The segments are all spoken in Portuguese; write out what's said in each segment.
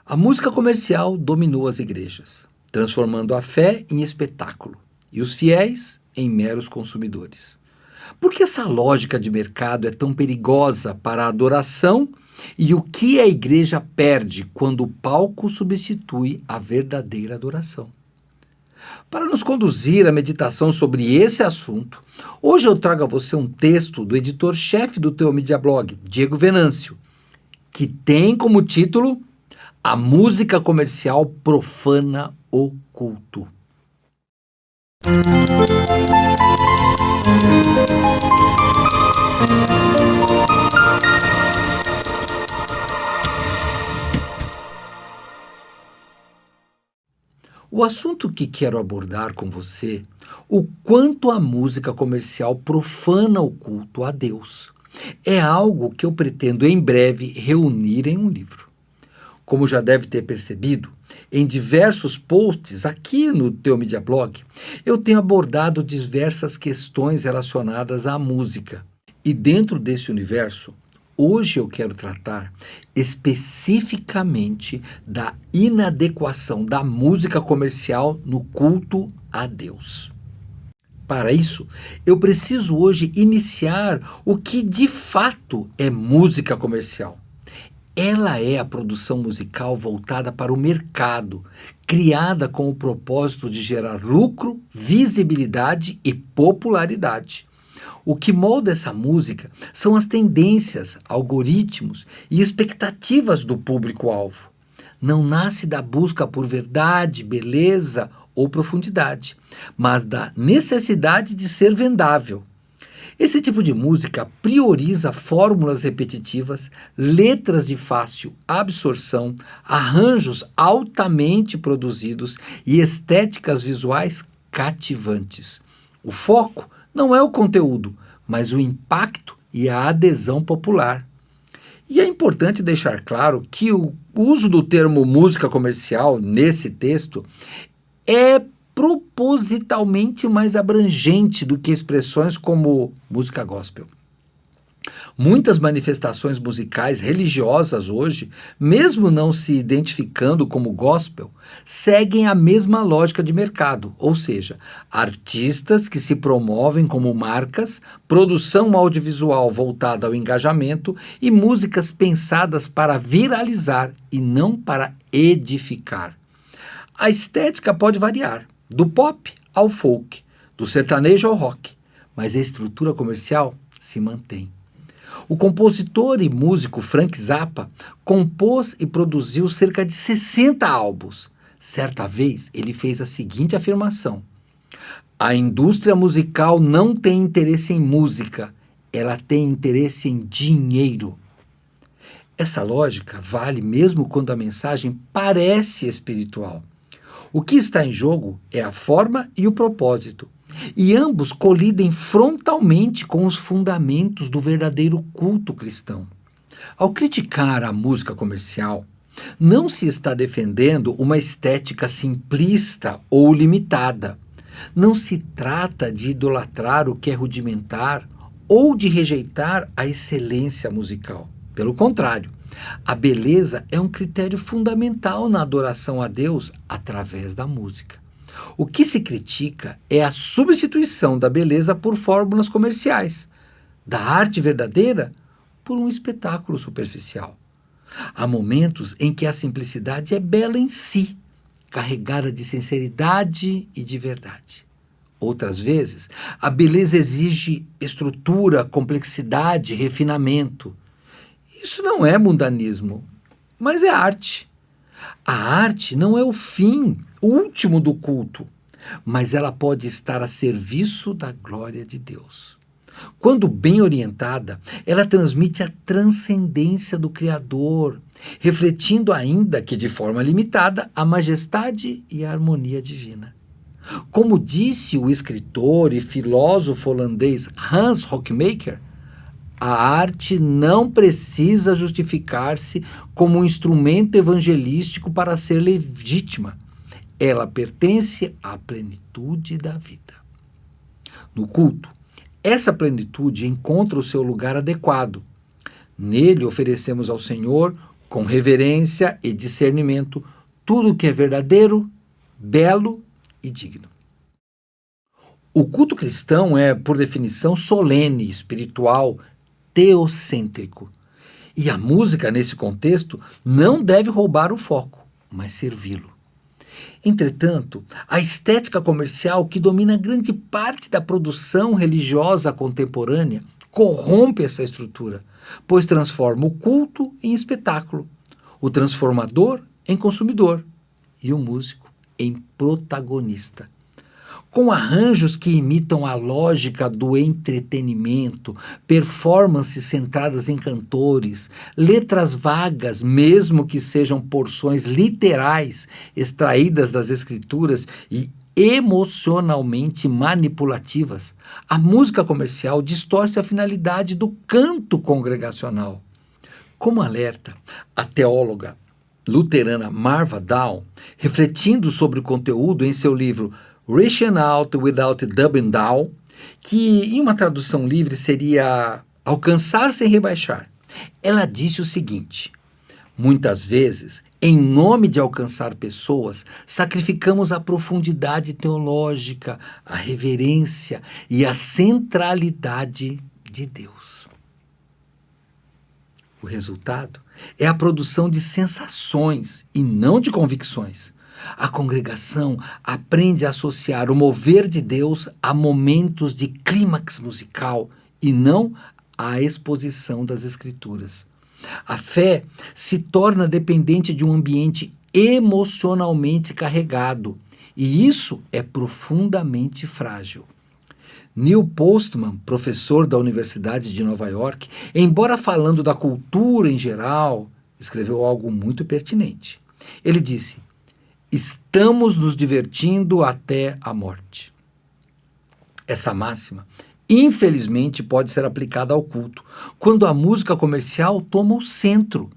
A música comercial dominou as igrejas, transformando a fé em espetáculo e os fiéis em meros consumidores. Por que essa lógica de mercado é tão perigosa para a adoração e o que a igreja perde quando o palco substitui a verdadeira adoração? Para nos conduzir à meditação sobre esse assunto, hoje eu trago a você um texto do editor-chefe do Teomídia Blog, Diego Venâncio, que tem como título A Música Comercial Profana o Culto. O assunto que quero abordar com você, o quanto a música comercial profana o culto a Deus, é algo que eu pretendo em breve reunir em um livro. Como já deve ter percebido, em diversos posts aqui no Teomídia Blog, eu tenho abordado diversas questões relacionadas à música. E dentro desse universo, hoje eu quero tratar especificamente da inadequação da música comercial no culto a Deus. Para isso, eu preciso hoje iniciar o que de fato é música comercial. Ela é a produção musical voltada para o mercado, criada com o propósito de gerar lucro, visibilidade e popularidade. O que molda essa música são as tendências, algoritmos e expectativas do público-alvo. Não nasce da busca por verdade, beleza ou profundidade, mas da necessidade de ser vendável. Esse tipo de música prioriza fórmulas repetitivas, letras de fácil absorção, arranjos altamente produzidos e estéticas visuais cativantes. O foco não é o conteúdo, mas o impacto e a adesão popular. E é importante deixar claro que o uso do termo música comercial nesse texto é propositalmente mais abrangente do que expressões como música gospel. Muitas manifestações musicais religiosas hoje, mesmo não se identificando como gospel, seguem a mesma lógica de mercado, ou seja, artistas que se promovem como marcas, produção audiovisual voltada ao engajamento e músicas pensadas para viralizar e não para edificar. A estética pode variar, do pop ao folk, do sertanejo ao rock, mas a estrutura comercial se mantém. O compositor e músico Frank Zappa compôs e produziu cerca de 60 álbuns. Certa vez, ele fez a seguinte afirmação: a indústria musical não tem interesse em música, ela tem interesse em dinheiro. Essa lógica vale mesmo quando a mensagem parece espiritual. O que está em jogo é a forma e o propósito, e ambos colidem frontalmente com os fundamentos do verdadeiro culto cristão. Ao criticar a música comercial, não se está defendendo uma estética simplista ou limitada. Não se trata de idolatrar o que é rudimentar ou de rejeitar a excelência musical. Pelo contrário, a beleza é um critério fundamental na adoração a Deus através da música. O que se critica é a substituição da beleza por fórmulas comerciais, da arte verdadeira por um espetáculo superficial. Há momentos em que a simplicidade é bela em si, carregada de sinceridade e de verdade. Outras vezes, a beleza exige estrutura, complexidade, refinamento. Isso não é mundanismo, mas é arte. A arte não é o fim último do culto, mas ela pode estar a serviço da glória de Deus. Quando bem orientada, ela transmite a transcendência do Criador, refletindo ainda que de forma limitada a majestade e a harmonia divina. Como disse o escritor e filósofo holandês Hans Hockmaker, a arte não precisa justificar-se como um instrumento evangelístico para ser legítima. Ela pertence à plenitude da vida. No culto, essa plenitude encontra o seu lugar adequado. Nele oferecemos ao Senhor com reverência e discernimento, tudo o que é verdadeiro, belo e digno. O culto cristão é, por definição, solene, espiritual, teocêntrico. E a música, nesse contexto, não deve roubar o foco, mas servi-lo. Entretanto, a estética comercial que domina grande parte da produção religiosa contemporânea corrompe essa estrutura, pois transforma o culto em espetáculo, o transformador em consumidor e o músico em protagonista. Com arranjos que imitam a lógica do entretenimento, performances centradas em cantores, letras vagas, mesmo que sejam porções literais extraídas das escrituras e emocionalmente manipulativas, a música comercial distorce a finalidade do canto congregacional. Como alerta a teóloga luterana Marva Dawn, refletindo sobre o conteúdo em seu livro Reaching Out Without Dumbing Down, que em uma tradução livre seria alcançar sem rebaixar. Ela disse o seguinte: muitas vezes, em nome de alcançar pessoas, sacrificamos a profundidade teológica, a reverência e a centralidade de Deus. O resultado é a produção de sensações e não de convicções. A congregação aprende a associar o mover de Deus a momentos de clímax musical e não à exposição das Escrituras. A fé se torna dependente de um ambiente emocionalmente carregado, e isso é profundamente frágil. Neil Postman, professor da Universidade de Nova York, embora falando da cultura em geral, escreveu algo muito pertinente. Ele disse: estamos nos divertindo até a morte. Essa máxima, infelizmente, pode ser aplicada ao culto, quando a música comercial toma o centro.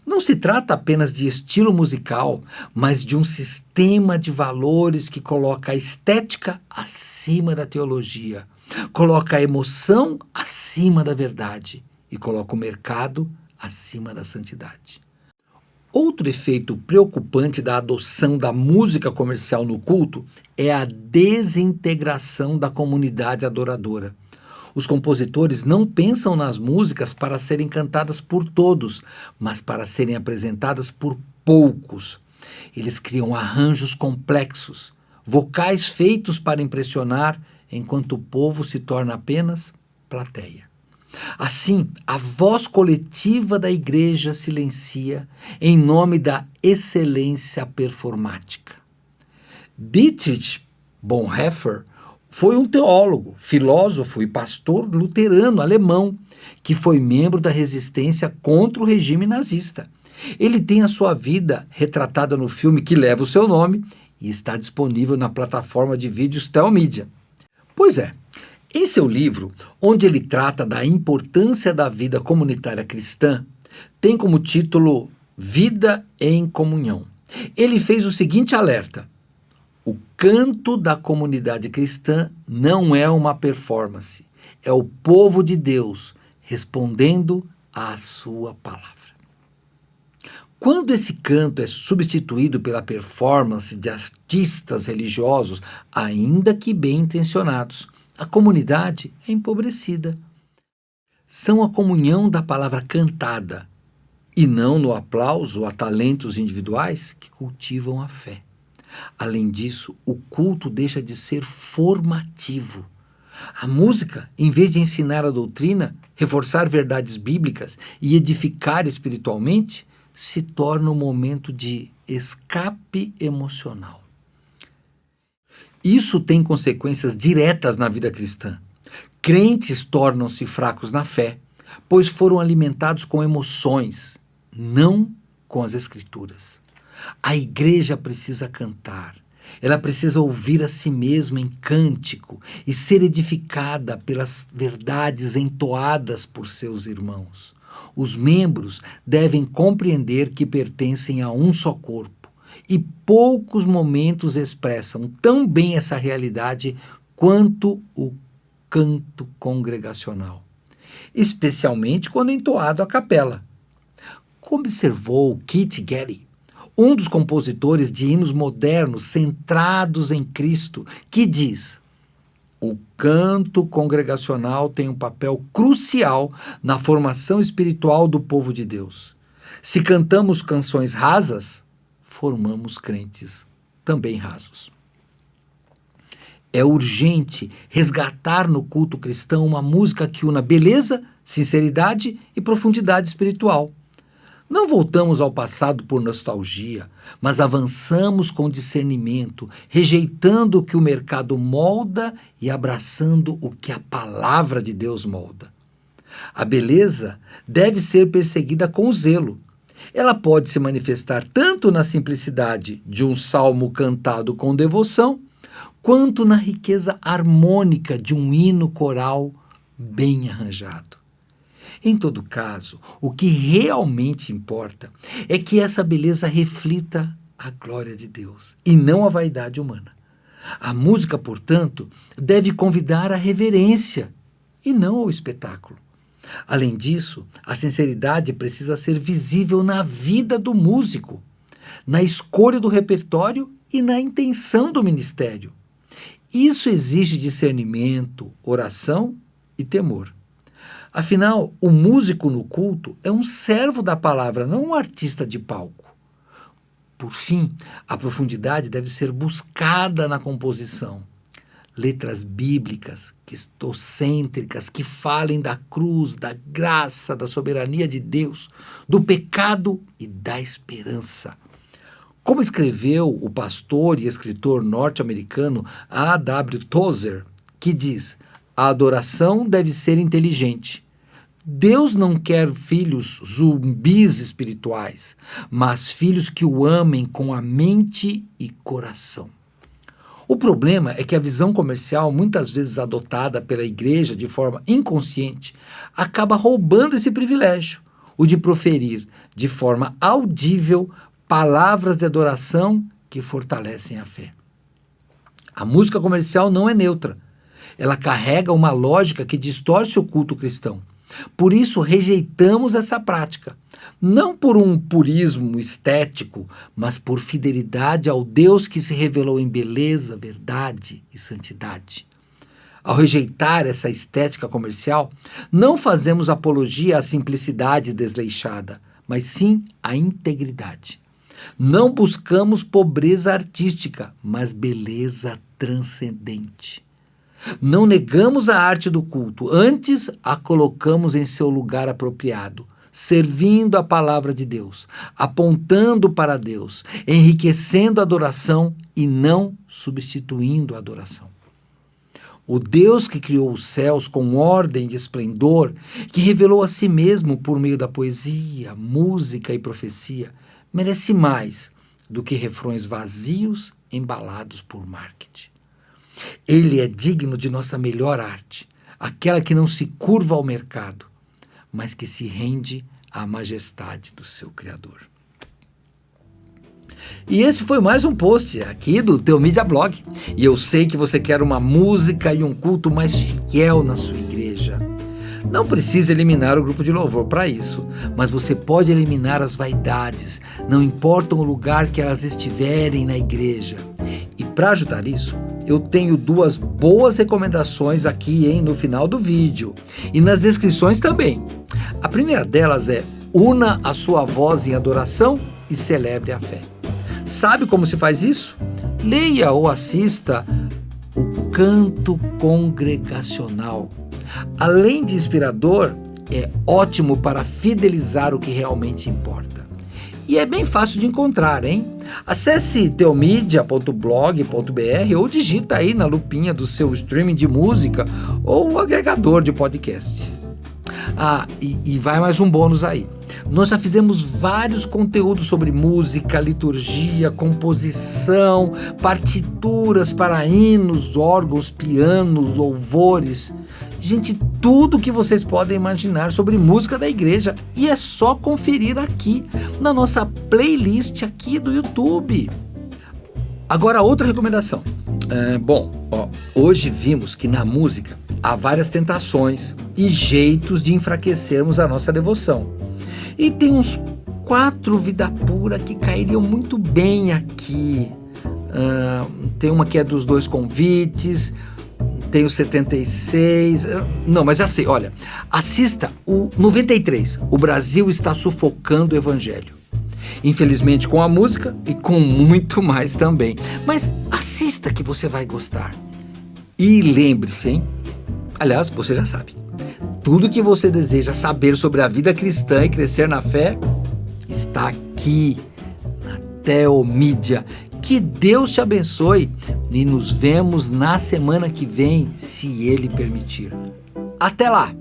Não se trata apenas de estilo musical, mas de um sistema de valores que coloca a estética acima da teologia, coloca a emoção acima da verdade e coloca o mercado acima da santidade. Outro efeito preocupante da adoção da música comercial no culto é a desintegração da comunidade adoradora. Os compositores não pensam nas músicas para serem cantadas por todos, mas para serem apresentadas por poucos. Eles criam arranjos complexos, vocais feitos para impressionar, enquanto o povo se torna apenas plateia. Assim, a voz coletiva da igreja silencia em nome da excelência performática. Dietrich Bonhoeffer foi um teólogo, filósofo e pastor luterano alemão que foi membro da resistência contra o regime nazista. Ele tem a sua vida retratada no filme que leva o seu nome e está disponível na plataforma de vídeos Telmídia. Pois é, em seu livro, onde ele trata da importância da vida comunitária cristã, tem como título Vida em Comunhão. Ele fez o seguinte alerta: o canto da comunidade cristã não é uma performance, é o povo de Deus respondendo à sua palavra. Quando esse canto é substituído pela performance de artistas religiosos, ainda que bem intencionados, a comunidade é empobrecida. São a comunhão da palavra cantada e não no aplauso a talentos individuais que cultivam a fé. Além disso, o culto deixa de ser formativo. A música, em vez de ensinar a doutrina, reforçar verdades bíblicas e edificar espiritualmente, se torna um momento de escape emocional. Isso tem consequências diretas na vida cristã. Crentes tornam-se fracos na fé, pois foram alimentados com emoções, não com as Escrituras. A igreja precisa cantar, ela precisa ouvir a si mesma em cântico e ser edificada pelas verdades entoadas por seus irmãos. Os membros devem compreender que pertencem a um só corpo, e poucos momentos expressam tão bem essa realidade quanto o canto congregacional, especialmente quando entoado a capela. Como observou Keith Getty, um dos compositores de hinos modernos centrados em Cristo, que diz: o canto congregacional tem um papel crucial na formação espiritual do povo de Deus. Se cantamos canções rasas, formamos crentes também rasos. É urgente resgatar no culto cristão uma música que una beleza, sinceridade e profundidade espiritual. Não voltamos ao passado por nostalgia, mas avançamos com discernimento, rejeitando o que o mercado molda e abraçando o que a palavra de Deus molda. A beleza deve ser perseguida com zelo. Ela pode se manifestar tanto na simplicidade de um salmo cantado com devoção, quanto na riqueza harmônica de um hino coral bem arranjado. Em todo caso, o que realmente importa é que essa beleza reflita a glória de Deus e não a vaidade humana. A música, portanto, deve convidar à reverência e não ao espetáculo. Além disso, a sinceridade precisa ser visível na vida do músico, na escolha do repertório e na intenção do ministério. Isso exige discernimento, oração e temor. Afinal, o músico no culto é um servo da palavra, não um artista de palco. Por fim, a profundidade deve ser buscada na composição. Letras bíblicas, cristocêntricas, que falem da cruz, da graça, da soberania de Deus, do pecado e da esperança. Como escreveu o pastor e escritor norte-americano A.W. Tozer, que diz: a adoração deve ser inteligente. Deus não quer filhos zumbis espirituais, mas filhos que o amem com a mente e coração. O problema é que a visão comercial, muitas vezes adotada pela igreja de forma inconsciente, acaba roubando esse privilégio, o de proferir de forma audível palavras de adoração que fortalecem a fé. A música comercial não é neutra. Ela carrega uma lógica que distorce o culto cristão. Por isso, rejeitamos essa prática, não por um purismo estético, mas por fidelidade ao Deus que se revelou em beleza, verdade e santidade. Ao rejeitar essa estética comercial, não fazemos apologia à simplicidade desleixada, mas sim à integridade. Não buscamos pobreza artística, mas beleza transcendente. Não negamos a arte do culto, antes a colocamos em seu lugar apropriado, servindo a palavra de Deus, apontando para Deus, enriquecendo a adoração e não substituindo a adoração. O Deus que criou os céus com ordem e esplendor, que revelou a si mesmo por meio da poesia, música e profecia, merece mais do que refrões vazios embalados por marketing. Ele é digno de nossa melhor arte, aquela que não se curva ao mercado, mas que se rende à majestade do seu Criador. E esse foi mais um post aqui do Teu Mídia Blog. E eu sei que você quer uma música e um culto mais fiel na sua igreja. Não precisa eliminar o grupo de louvor para isso, mas você pode eliminar as vaidades, não importa o lugar que elas estiverem na igreja. E para ajudar isso, eu tenho 2 boas recomendações aqui, no final do vídeo e nas descrições também. A primeira delas é: una a sua voz em adoração e celebre a fé. Sabe como se faz isso? Leia ou assista o canto congregacional. Além de inspirador, é ótimo para fidelizar o que realmente importa. E é bem fácil de encontrar, hein? Acesse teomedia.blog.br ou digita aí na lupinha do seu streaming de música ou agregador de podcast. E vai mais um bônus aí. Nós já fizemos vários conteúdos sobre música, liturgia, composição, partituras para hinos, órgãos, pianos, louvores. Gente, tudo que vocês podem imaginar sobre música da igreja. E é só conferir aqui na nossa playlist aqui do YouTube. Agora, outra recomendação. Hoje vimos que na música há várias tentações e jeitos de enfraquecermos a nossa devoção. E tem uns 4 Vida Pura que cairiam muito bem aqui. Tem uma que é dos 2 convites, tem o 76. Não, mas já sei, olha. Assista o 93. O Brasil está sufocando o Evangelho. Infelizmente com a música e com muito mais também. Mas assista que você vai gostar. E lembre-se, hein? Aliás, você já sabe. Tudo que você deseja saber sobre a vida cristã e crescer na fé está aqui na Teomídia. Que Deus te abençoe e nos vemos na semana que vem, se Ele permitir. Até lá!